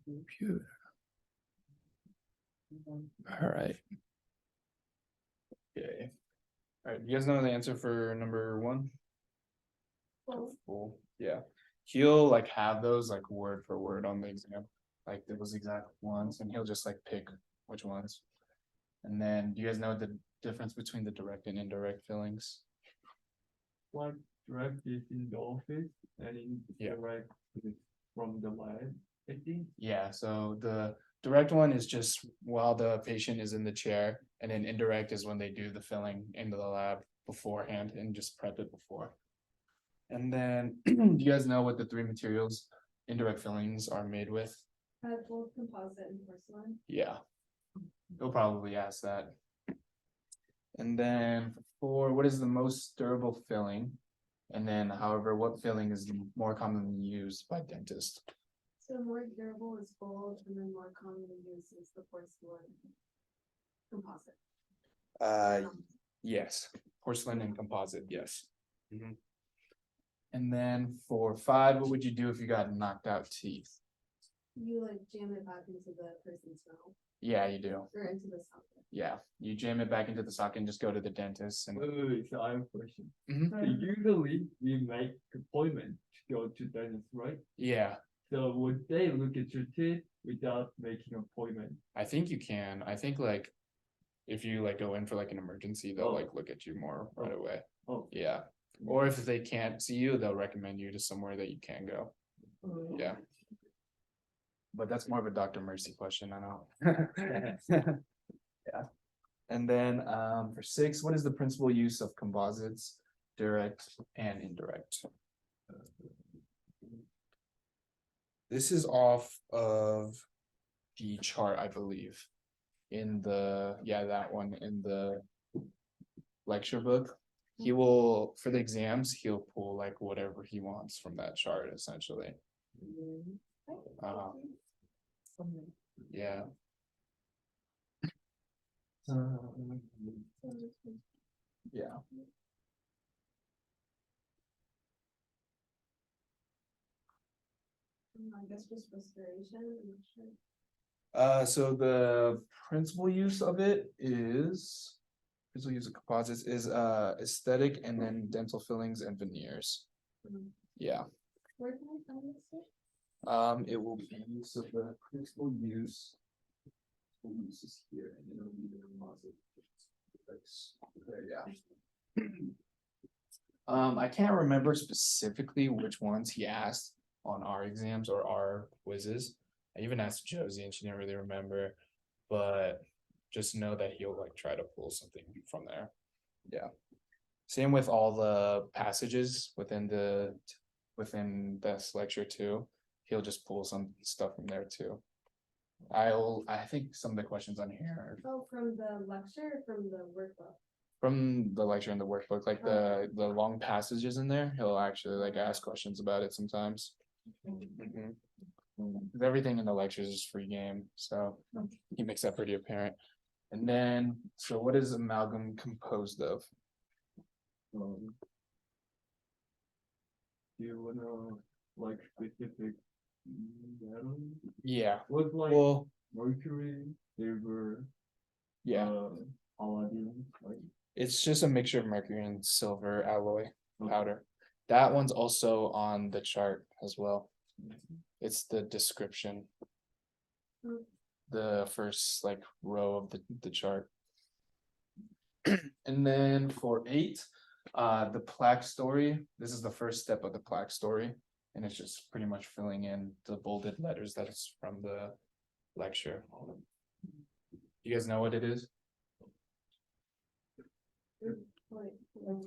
Computer. All right. Okay. All right, you guys know the answer for number one? Full, yeah. He'll like have those like word for word on the exam, like those exact ones, and he'll just like pick which ones. And then, do you guys know the difference between the direct and indirect fillings? One direct is in the office and indirect is from the lab, I think. Yeah, so the direct one is just while the patient is in the chair, and then indirect is when they do the filling into the lab beforehand and just prep it before. And then, do you guys know what the three materials indirect fillings are made with? Both composite and porcelain. Yeah. They'll probably ask that. And then for what is the most durable filling? And then however, what filling is more commonly used by dentists? So more durable is gold, and then more commonly used is the porcelain composite. Yes, porcelain and composite, yes. Mhm. And then for five, what would you do if you got knocked out teeth? You like jam it back into the person's mouth Yeah, you do. or into the socket. Yeah, you jam it back into the socket and just go to the dentist and. Wait, so I have a question. Mhm. So usually we make appointment to go to dentist, right? Yeah, So would they look at your teeth without making appointment? I think you can. I think like. If you like go in for like an emergency, they'll Oh. like look at you more right away. Oh. Yeah. Or if they can't see you, they'll recommend you to somewhere that you can go. Yeah. But that's more of a Dr. Mercy question, I know. Yeah. And then for six, what is the principal use of composites, direct and indirect? This is off of the chart, I believe. In the, yeah, that one in the lecture book. He will, for the exams, he'll pull like whatever he wants from that chart, essentially. Yeah. Yeah. I guess just restoration. I'm not sure. So the principal use of it is. Principal use of composites is aesthetic and then dental fillings and veneers. Yeah. Where can I find this? It will be use of the principal use. Uses here and then it'll be the composite. Yeah. I can't remember specifically which ones he asked on our exams or our quizzes. I even asked Josie and she didn't really remember, but just know that he'll like try to pull something from there. Yeah. Same with all the passages within this lecture too. He'll just pull some stuff from there too. I think some of the questions on here are Oh, from the lecture or from the workbook? from the lecture and the workbook, like the long passages in there. He'll actually like ask questions about it sometimes. Mhm. 'Cause everything in the lectures is free game, so he makes that pretty apparent. And then, so what is amalgam composed of? Do you wanna like specific metal? Yeah, What's like well, mercury, silver, yeah, palladium, like it's just a mixture of mercury and silver alloy powder. That one's also on the chart as well. It's the description. The first like row of the chart. And then for eight, the plaque story, this is the first step of the plaque story. And it's just pretty much filling in the bolded letters that is from the lecture. You guys know what it is? Like, there's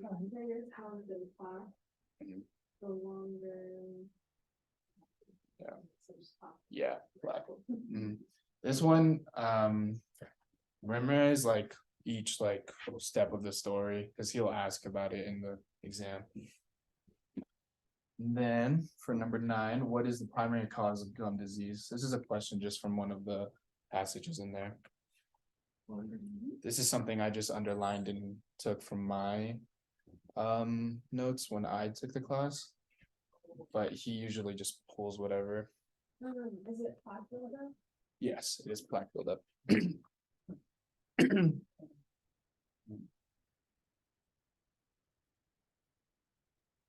housed in plaque. Mhm. The longer. Yeah. So just plaque. Yeah, plaque. This one, memorize like each like step of the story because he'll ask about it in the exam. And then for number nine, what is the primary cause of gum disease? This is a question just from one of the passages in there. This is something I just underlined and took from my notes when I took the class, but he usually just pulls whatever. Is it plaque buildup? Yes, it is plaque buildup.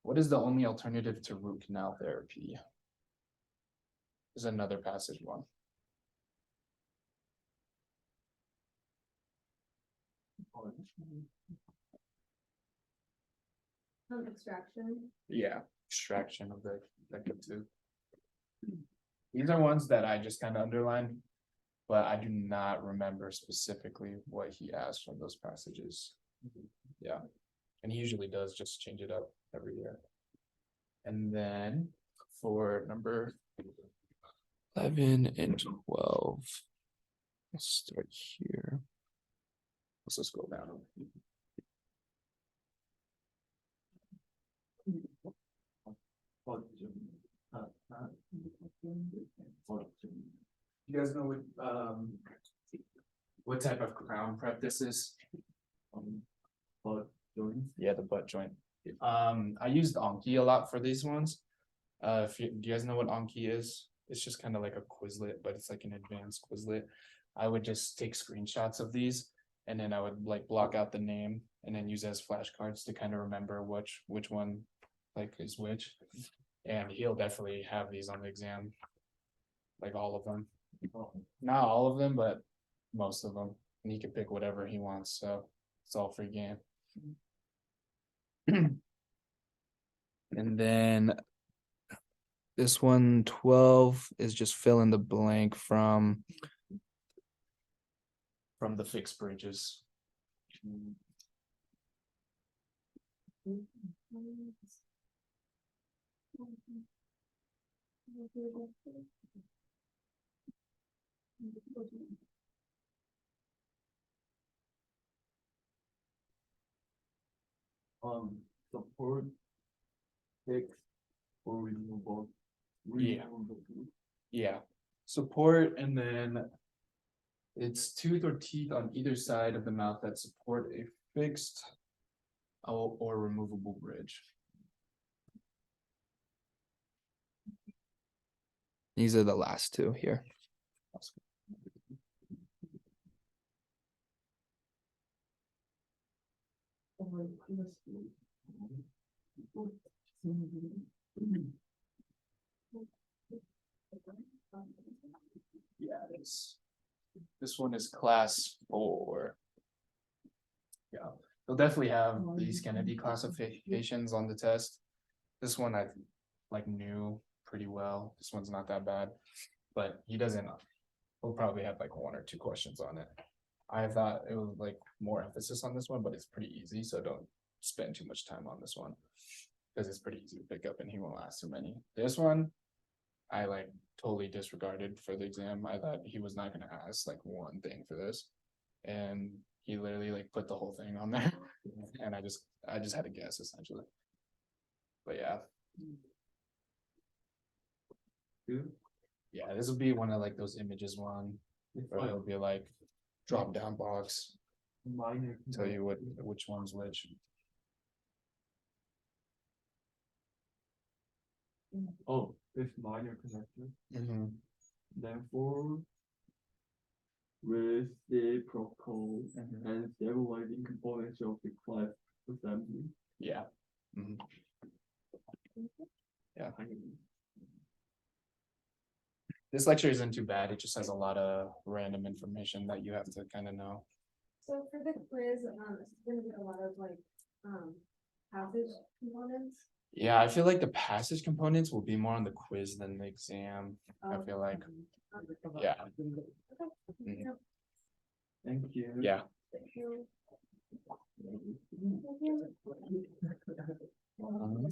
What is the only alternative to root canal therapy? Is another passage one. Extraction. Yeah, extraction of the tooth. These are ones that I just kind of underlined, but I do not remember specifically what he asked from those passages. Yeah, and he usually does just change it up every year. And then for number 11 and 12, let's start here. Let's just go down. You guys know what type of crown prep this is? Butt joint. Yeah, the butt joint. I used Anki a lot for these ones. Do you guys know what Anki is? It's just kind of like a Quizlet, but it's like an advanced Quizlet. I would just take screenshots of these and then I would like block out the name and then use as flashcards to kind of remember which one like is which. And he'll definitely have these on the exam. Like all of them. Not all of them, but most of them. And he can pick whatever he wants, so it's all free game. And then this one, 12, is just fill in the blank from the fixed bridges. Support. Fixed or removable. Yeah. Removable. Yeah, support and then it's tooth or teeth on either side of the mouth that support a fixed or removable bridge. These are the last two here. Yeah, this one is class 4. Yeah, they'll definitely have these Kennedy classifications on the test. This one I like knew pretty well. This one's not that bad, but he doesn't. We'll probably have like 1 or 2 questions on it. I thought it was like more emphasis on this one, but it's pretty easy, so don't spend too much time on this one because it's pretty easy to pick up and he won't ask too many. This one, I like totally disregarded for the exam. I thought he was not gonna ask like one thing for this, and he literally like put the whole thing on there, and I just had to guess essentially. But yeah. Yeah, this will be one of like those images one, where it'll be like drop down box, Minor. tell you which one's which. Oh, it's minor connector. Therefore. Reciprocal and stabilizing components of the class assembly. Yeah. Mhm. Yeah. This lecture isn't too bad. It just has a lot of random information that you have to kind of know. So for the quiz, it's gonna be a lot of like, passage components. Yeah, I feel like the passage components will be more on the quiz than the exam. I feel like, yeah. Mhm. Thank you. Yeah. Thank you. Um,